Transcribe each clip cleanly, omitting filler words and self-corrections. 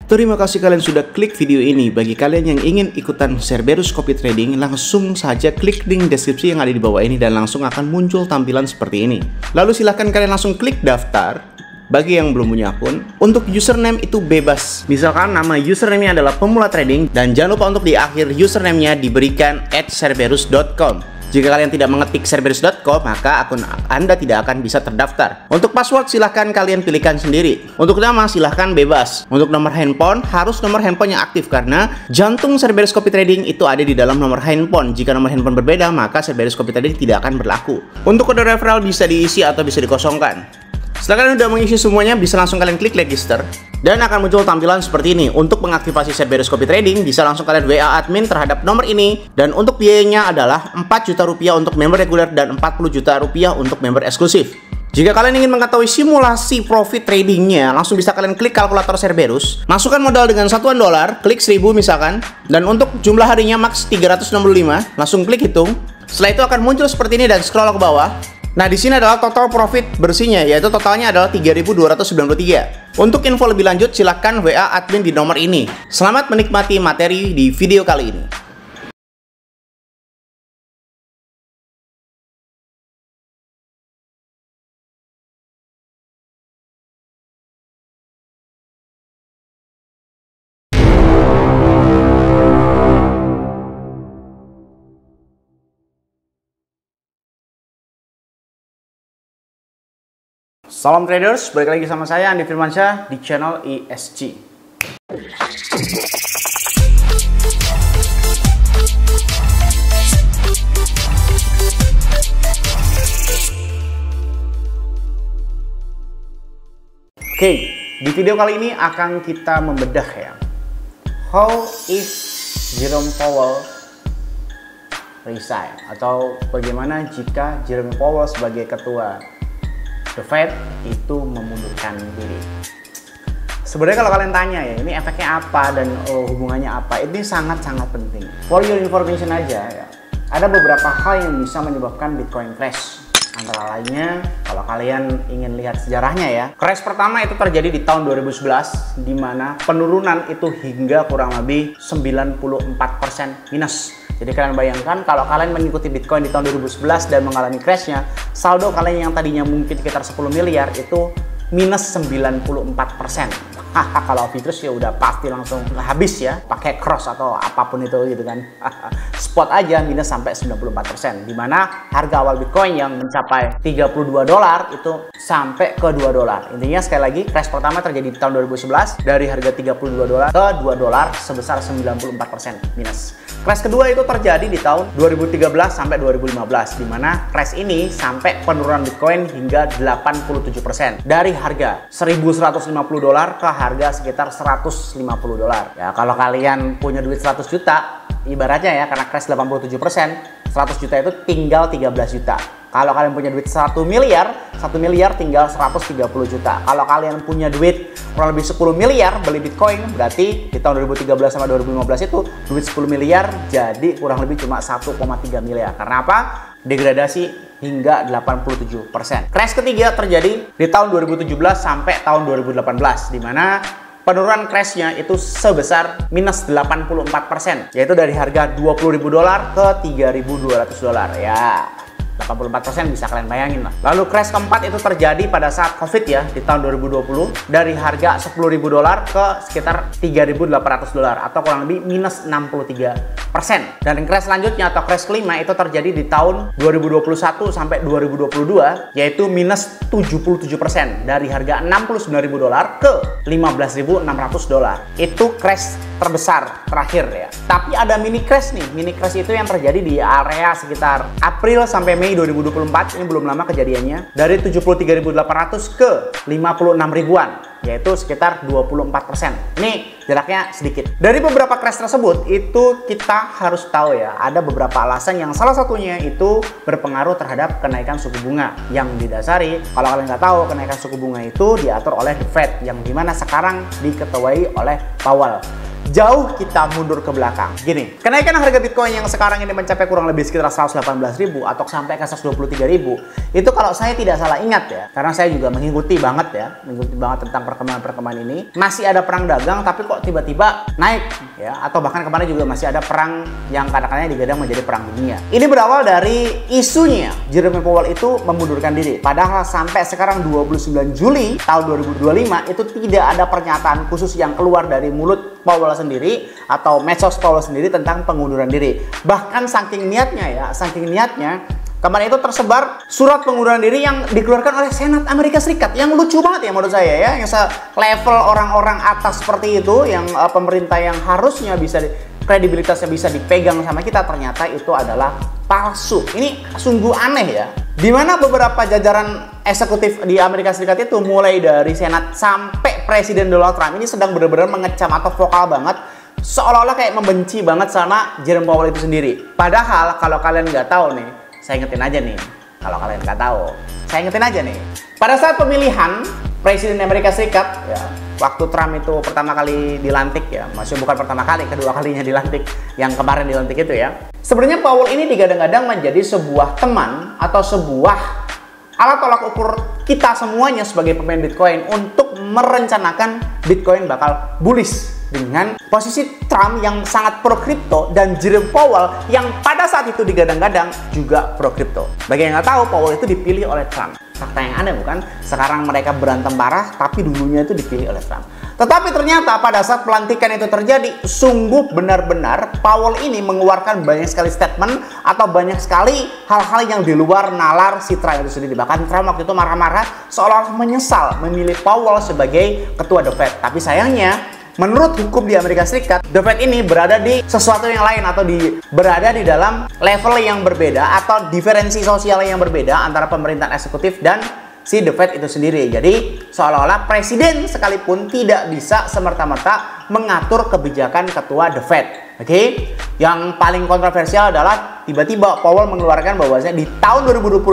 Terima kasih kalian sudah klik video ini. Bagi kalian yang ingin ikutan Cerberus Copy Trading, langsung saja klik link deskripsi yang ada di bawah ini dan langsung akan muncul tampilan seperti ini. Lalu silahkan kalian langsung klik daftar. Bagi yang belum punya akun, untuk username itu bebas. Misalkan nama username-nya adalah pemula trading dan jangan lupa untuk di akhir username-nya diberikan @cerberus.com. Jika kalian tidak mengetik cerberus.com, maka akun Anda tidak akan bisa terdaftar. Untuk password silahkan kalian pilihkan sendiri. Untuk nama silahkan bebas. Untuk nomor handphone harus nomor handphone yang aktif karena jantung Cerberus Copy Trading itu ada di dalam nomor handphone. Jika nomor handphone berbeda, maka Cerberus Copy Trading tidak akan berlaku. Untuk kode referral bisa diisi atau bisa dikosongkan. Setelah kalian sudah mengisi semuanya, bisa langsung kalian klik register dan akan muncul tampilan seperti ini. Untuk mengaktifasi Cerberus Copy Trading, bisa langsung kalian WA admin terhadap nomor ini. Dan untuk biayanya adalah 4 juta rupiah untuk member reguler dan 40 juta rupiah untuk member eksklusif. Jika kalian ingin mengetahui simulasi profit tradingnya, langsung bisa kalian klik kalkulator Cerberus, masukkan modal dengan satuan dolar, klik 1000 misalkan, dan untuk jumlah harinya max 365, langsung klik hitung. Setelah itu akan muncul seperti ini dan scroll ke bawah. Nah, di sini adalah total profit bersihnya, yaitu totalnya adalah 3.293. Untuk info lebih lanjut, silahkan WA admin di nomor ini. Selamat menikmati materi di video kali ini. Salam traders, balik lagi sama saya Andi Firmansyah di channel ESG. Oke, di video kali ini akan kita membedah ya, how if Jerome Powell resign, atau bagaimana jika Jerome Powell sebagai ketua The Fed itu memundurkan diri. Sebenarnya kalau kalian tanya ya, ini efeknya apa dan hubungannya apa, ini sangat-sangat penting. For your information aja ya, ada beberapa hal yang bisa menyebabkan Bitcoin crash. Antara lainnya, kalau kalian ingin lihat sejarahnya ya, crash pertama itu terjadi di tahun 2011, di mana penurunan itu hingga kurang lebih 94% minus. Jadi kalian bayangkan kalau kalian mengikuti Bitcoin di tahun 2011 dan mengalami crashnya, saldo kalian yang tadinya mungkin sekitar 10 miliar itu minus 94%. Kalau Vitrus ya udah pasti langsung habis ya, pakai cross atau apapun itu gitu kan. Spot aja minus sampai 94%, dimana harga awal Bitcoin yang mencapai 32 dolar itu sampai ke 2 dolar. Intinya sekali lagi, crash pertama terjadi di tahun 2011 dari harga 32 dolar ke 2 dolar sebesar 94% minus. Crash kedua itu terjadi di tahun 2013 sampai 2015, di mana crash ini sampai penurunan Bitcoin hingga 87% dari harga 1.150 dolar ke harga sekitar 150 dolar. Ya, kalau kalian punya duit 100 juta, ibaratnya ya, karena crash 87%, 100 juta itu tinggal 13 juta. Kalau kalian punya duit 1 miliar tinggal 130 juta. Kalau kalian punya duit kurang lebih 10 miliar beli Bitcoin, berarti di tahun 2013 sama 2015 itu duit 10 miliar jadi kurang lebih cuma 1,3 miliar. Karena apa? Degradasi hingga 87%. Crash ketiga terjadi di tahun 2017 sampai tahun 2018, di mana penurunan crashnya itu sebesar minus 84%, yaitu dari harga 20.000 dolar ke 3.200 dolar ya. 84% bisa kalian bayangin lah. Lalu crash keempat itu terjadi pada saat COVID ya, di tahun 2020, dari harga 10.000 dolar ke sekitar 3.800 dolar atau kurang lebih minus 63%. Dan crash selanjutnya atau crash kelima itu terjadi di tahun 2021 sampai 2022, yaitu minus 77% dari harga 69.000 dolar ke 15.600 dolar. Itu crash terbesar terakhir ya. Tapi ada mini crash nih. Mini crash itu yang terjadi di area sekitar April sampai Mei 2024, ini belum lama kejadiannya, dari 73.800 ke 56 ribuan, yaitu sekitar 24%. Ini jaraknya sedikit. Dari beberapa crash tersebut, itu kita harus tahu ya, ada beberapa alasan yang salah satunya itu berpengaruh terhadap kenaikan suku bunga yang didasari, kalau kalian nggak tahu, kenaikan suku bunga itu diatur oleh The Fed, yang dimana sekarang diketuai oleh Powell. jauh kita mundur ke belakang. Gini, kenaikan harga Bitcoin yang sekarang ini mencapai kurang lebih sekitar 118.000 atau sampai ke 123.000, itu kalau saya tidak salah ingat ya, karena saya juga mengikuti banget tentang perkembangan ini. Masih ada perang dagang, tapi kok tiba-tiba naik ya, atau bahkan kemarin juga masih ada perang yang kadang-kadang digadang menjadi perang dunia. Ini berawal dari isunya Jerome Powell itu memundurkan diri. Padahal sampai sekarang 29 Juli tahun 2025 itu tidak ada pernyataan khusus yang keluar dari mulut Powell sendiri atau medsos Powell sendiri tentang pengunduran diri. Bahkan saking niatnya kemarin itu tersebar surat pengunduran diri yang dikeluarkan oleh Senat Amerika Serikat, yang lucu banget ya menurut saya ya, yang level orang-orang atas seperti itu, yang pemerintah yang harusnya bisa kredibilitasnya bisa dipegang sama kita, ternyata itu adalah palsu. Ini sungguh aneh ya. Dimana beberapa jajaran eksekutif di Amerika Serikat itu, mulai dari Senat sampai Presiden Donald Trump, ini sedang benar-benar mengecam atau vokal banget, seolah-olah kayak membenci banget sama Jerome Powell itu sendiri. Padahal kalau kalian nggak tahu nih, saya ingetin aja nih. Kalau kalian nggak tahu, saya ingetin aja nih. Pada saat pemilihan Presiden Amerika Serikat, ya, waktu Trump itu pertama kali dilantik ya, maksudnya bukan pertama kali, kedua kalinya dilantik, yang kemarin dilantik itu ya. Sebenarnya Powell ini digadang-gadang menjadi sebuah teman atau sebuah alat tolak ukur kita semuanya sebagai pemain Bitcoin untuk merencanakan Bitcoin bakal bullish, dengan posisi Trump yang sangat pro kripto dan Jerome Powell yang pada saat itu digadang-gadang juga pro kripto. Bagi yang nggak tahu, Powell itu dipilih oleh Trump. Fakta yang aneh bukan? Sekarang mereka berantem parah, tapi dulunya itu dipilih oleh Trump. Tetapi ternyata pada saat pelantikan itu terjadi, sungguh benar-benar Powell ini mengeluarkan banyak sekali statement atau banyak sekali hal-hal yang di luar nalar si Trump itu sendiri. Bahkan Trump waktu itu marah-marah seolah-olah menyesal memilih Powell sebagai ketua The Fed. Tapi sayangnya, menurut hukum di Amerika Serikat, The Fed ini berada di sesuatu yang lain atau berada di dalam level yang berbeda atau diferensi sosial yang berbeda antara pemerintahan eksekutif dan si The Fed itu sendiri. Jadi seolah-olah presiden sekalipun tidak bisa semerta-merta mengatur kebijakan ketua The Fed. Oke, yang paling kontroversial adalah tiba-tiba Powell mengeluarkan bahwasanya di tahun 2025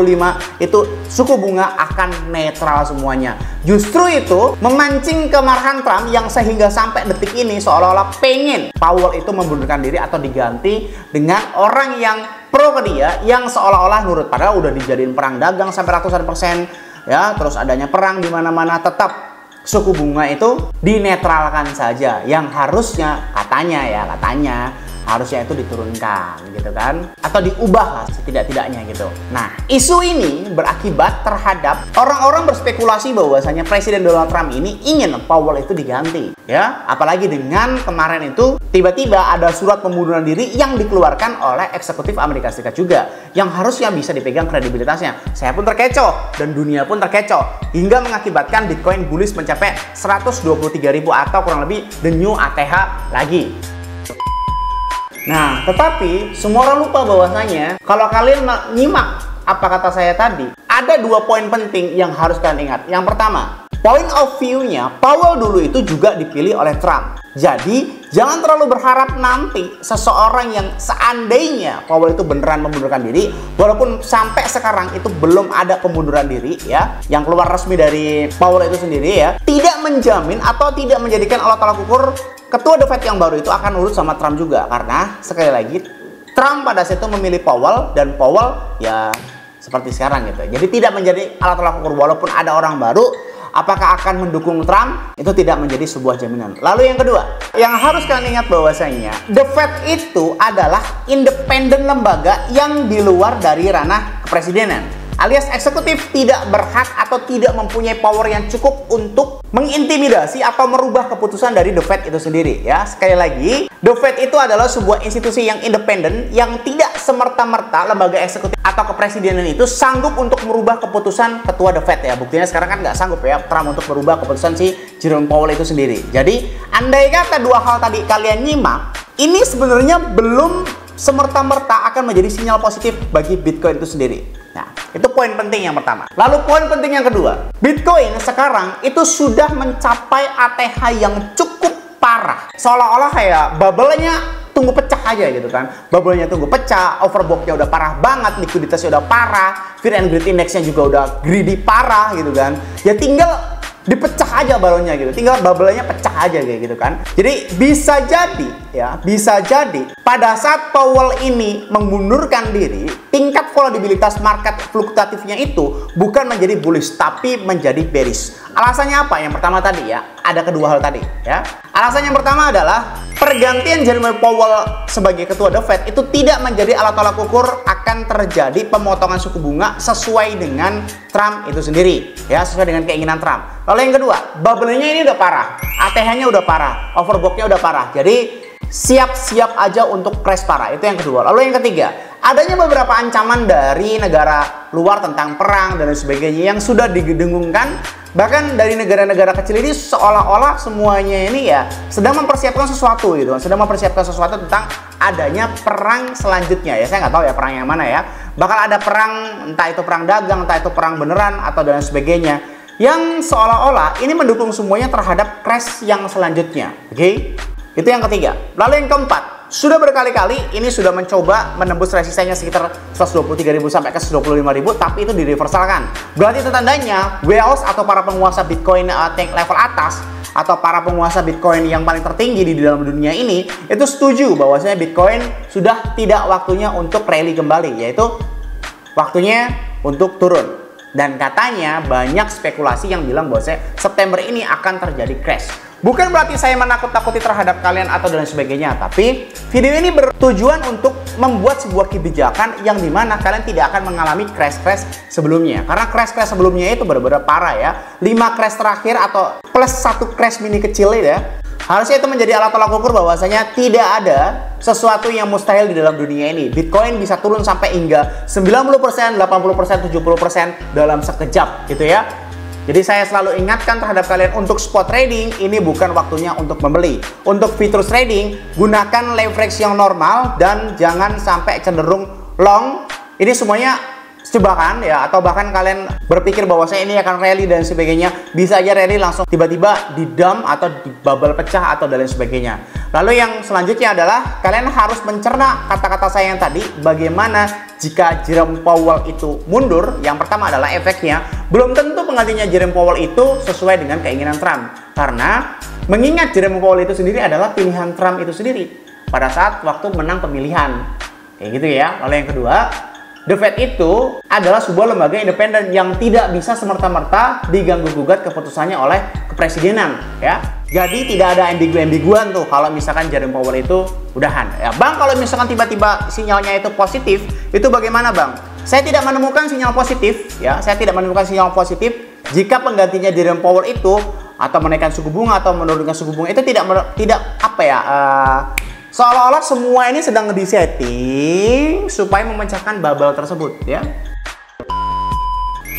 itu suku bunga akan netral semuanya. Justru itu memancing kemarahan Trump yang sehingga sampai detik ini seolah-olah pengen Powell itu mengundurkan diri atau diganti dengan orang yang pro ke dia, yang seolah-olah nurut. Padahal udah dijadiin perang dagang sampai ratusan persen ya, terus adanya perang di mana-mana, tetap suku bunga itu dinetralkan saja, yang harusnya katanya harusnya itu diturunkan gitu kan, atau diubah lah setidak-tidaknya gitu. Nah, isu ini berakibat terhadap orang-orang berspekulasi bahwasanya Presiden Donald Trump ini ingin Powell itu diganti ya, apalagi dengan kemarin itu tiba-tiba ada surat pengunduran diri yang dikeluarkan oleh eksekutif Amerika Serikat juga, yang harusnya bisa dipegang kredibilitasnya. Saya pun terkecoh dan dunia pun terkecoh, hingga mengakibatkan Bitcoin bullish mencapai 123.000 atau kurang lebih the new ATH lagi. Nah, tetapi semua orang lupa bahwasanya kalau kalian nyimak apa kata saya tadi, ada dua poin penting yang harus kalian ingat. Yang pertama, point of view-nya Powell dulu itu juga dipilih oleh Trump. Jadi, jangan terlalu berharap nanti seseorang yang seandainya Powell itu beneran mengundurkan diri, walaupun sampai sekarang itu belum ada pengunduran diri ya, yang keluar resmi dari Powell itu sendiri ya, tidak menjamin atau tidak menjadikan alat tolak ukur ketua The Fed yang baru itu akan urut sama Trump juga. Karena sekali lagi Trump pada saat itu memilih Powell, dan Powell ya seperti sekarang gitu. Jadi tidak menjadi alat tolak ukur, walaupun ada orang baru, apakah akan mendukung Trump itu tidak menjadi sebuah jaminan. Lalu yang kedua, yang harus kalian ingat bahwasanya The Fed itu adalah independen lembaga yang di luar dari ranah kepresidenan. Alias eksekutif tidak berhak atau tidak mempunyai power yang cukup untuk mengintimidasi atau merubah keputusan dari The Fed itu sendiri ya. Sekali lagi, The Fed itu adalah sebuah institusi yang independen yang tidak semerta-merta lembaga eksekutif atau kepresidenan itu sanggup untuk merubah keputusan ketua The Fed ya. Buktinya sekarang kan nggak sanggup ya Trump untuk merubah keputusan si Jerome Powell itu sendiri. Jadi, andai kata dua hal tadi kalian nyimak, ini sebenarnya belum semerta-merta akan menjadi sinyal positif bagi Bitcoin itu sendiri. Nah, itu poin penting yang pertama. Lalu poin penting yang kedua, Bitcoin sekarang itu sudah mencapai ATH yang cukup parah. Seolah-olah kayak bubble-nya tunggu pecah aja gitu kan. Bubble-nya tunggu pecah, overbought-nya udah parah banget, likuiditasnya udah parah, fear and greed index-nya juga udah greedy parah gitu kan. Ya tinggal dipecah aja balonnya gitu, tinggal bubble-nya pecah aja kayak gitu kan. Jadi bisa jadi ya, bisa jadi pada saat Powell ini mengundurkan diri, tingkat volatilitas market fluktuatifnya itu bukan menjadi bullish tapi menjadi bearish. Alasannya apa? Yang pertama tadi ya, ada kedua hal tadi ya. Alasan yang pertama adalah pergantian Jerome Powell sebagai ketua The Fed itu tidak menjadi alat tolak ukur akan terjadi pemotongan suku bunga sesuai dengan Trump itu sendiri ya, sesuai dengan keinginan Trump. Lalu yang kedua, bubble-nya ini udah parah, ATH-nya udah parah, overbought-nya udah parah. Jadi siap-siap aja untuk crash parah. Itu yang kedua. Lalu yang ketiga, adanya beberapa ancaman dari negara luar tentang perang dan sebagainya yang sudah didengungkan. Bahkan dari negara-negara kecil ini seolah-olah semuanya ini ya sedang mempersiapkan sesuatu gitu, sedang mempersiapkan sesuatu tentang adanya perang selanjutnya ya. Saya nggak tahu ya perang yang mana ya. Bakal ada perang, entah itu perang dagang, entah itu perang beneran atau dan sebagainya, yang seolah-olah ini mendukung semuanya terhadap crash yang selanjutnya. Oke? Itu yang ketiga. Lalu yang keempat, sudah berkali-kali ini sudah mencoba menembus resistennya sekitar 123.000 sampai ke 125.000, tapi itu direversalkan. Berarti itu tandanya whales atau para penguasa Bitcoin level atas atau para penguasa Bitcoin yang paling tertinggi di dalam dunia ini itu setuju bahwasanya Bitcoin sudah tidak waktunya untuk rally kembali, yaitu waktunya untuk turun. Dan katanya banyak spekulasi yang bilang bahwasanya September ini akan terjadi crash. Bukan berarti saya menakut-nakuti terhadap kalian atau dan sebagainya, tapi video ini bertujuan untuk membuat sebuah kebijakan yang dimana kalian tidak akan mengalami crash-crash sebelumnya. Karena crash-crash sebelumnya itu benar-benar parah ya. 5 crash terakhir atau plus 1 crash mini kecil ya. Harusnya itu menjadi alat tolak ukur bahwasanya tidak ada sesuatu yang mustahil di dalam dunia ini. Bitcoin bisa turun sampai hingga 90%, 80%, 70% dalam sekejap gitu ya. Jadi saya selalu ingatkan terhadap kalian untuk spot trading ini bukan waktunya untuk membeli. Untuk futures trading gunakan leverage yang normal dan jangan sampai cenderung long. Ini semuanya jebakan ya, atau bahkan kalian berpikir bahwa saya ini akan rally dan sebagainya, bisa aja rally langsung tiba-tiba di dump atau di bubble pecah atau dan lain sebagainya. Lalu yang selanjutnya adalah kalian harus mencerna kata-kata saya yang tadi, bagaimana jika Jerome Powell itu mundur. Yang pertama adalah efeknya belum tentu penggantinya Jerome Powell itu sesuai dengan keinginan Trump, karena mengingat Jerome Powell itu sendiri adalah pilihan Trump itu sendiri pada saat waktu menang pemilihan kayak gitu ya. Lalu yang kedua, The Fed itu adalah sebuah lembaga independen yang tidak bisa semerta-merta diganggu-gugat keputusannya oleh kepresidenan ya. Jadi tidak ada ambigu-ambiguan tuh kalau misalkan Jerome Powell itu udahan. Ya, Bang, kalau misalkan tiba-tiba sinyalnya itu positif, itu bagaimana, Bang? Saya tidak menemukan sinyal positif ya. Saya tidak menemukan sinyal positif jika penggantinya Jerome Powell itu atau menaikkan suku bunga atau menurunkan suku bunga itu tidak apa ya? Seolah-olah semua ini sedang disetting supaya memecahkan bubble tersebut ya.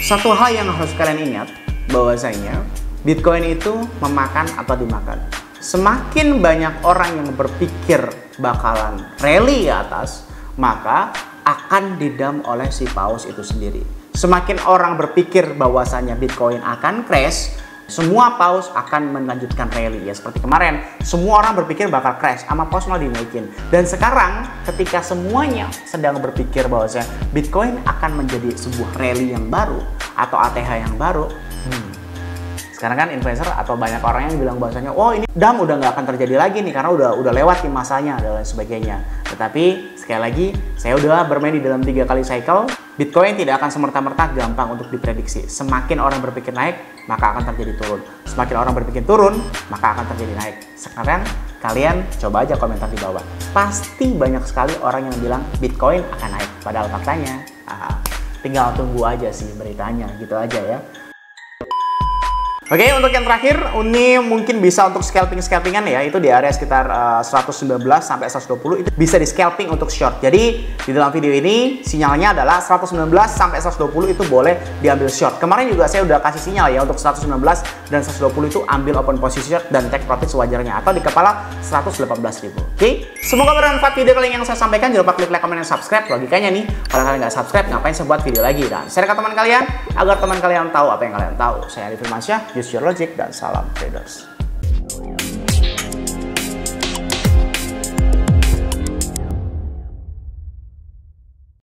Satu hal yang harus kalian ingat bahwasanya Bitcoin itu memakan atau dimakan. Semakin banyak orang yang berpikir bakalan rally ke atas, maka akan didam oleh si paus itu sendiri. Semakin orang berpikir bahwasanya Bitcoin akan crash, semua paus akan melanjutkan rally ya. Seperti kemarin, semua orang berpikir bakal crash, sama paus malah dinaikin. Dan sekarang ketika semuanya sedang berpikir bahwasanya Bitcoin akan menjadi sebuah rally yang baru atau ATH yang baru, sekarang kan investor atau banyak orang yang bilang bahwasanya oh ini dam udah nggak akan terjadi lagi nih karena udah lewat nih masanya dan lain sebagainya. Tetapi sekali lagi saya udah bermain di dalam 3 kali cycle. Bitcoin tidak akan semerta-merta gampang untuk diprediksi. Semakin orang berpikir naik, maka akan terjadi turun. Semakin orang berpikir turun, maka akan terjadi naik. Sekarang kalian coba aja komentar di bawah. Pasti banyak sekali orang yang bilang Bitcoin akan naik. Padahal faktanya, tinggal tunggu aja sih beritanya, gitu aja ya. Oke, untuk yang terakhir, ini mungkin bisa untuk scalpingan ya, itu di area sekitar 119 sampai 120 itu bisa di scalping untuk short. Jadi di dalam video ini sinyalnya adalah 119 sampai 120 itu boleh diambil short. Kemarin juga saya udah kasih sinyal ya untuk 119 dan 120 itu ambil open position dan take profit sewajarnya atau di kepala 118.000. Oke, semoga bermanfaat video kali yang saya sampaikan. Jangan lupa klik like, comment, dan subscribe. Logikanya nih, kalau kalian nggak subscribe, ngapain saya buat video lagi? Dan share ke teman kalian agar teman kalian tahu apa yang kalian tahu. Saya Arif Firmansyah. Use your logic dan salam traders.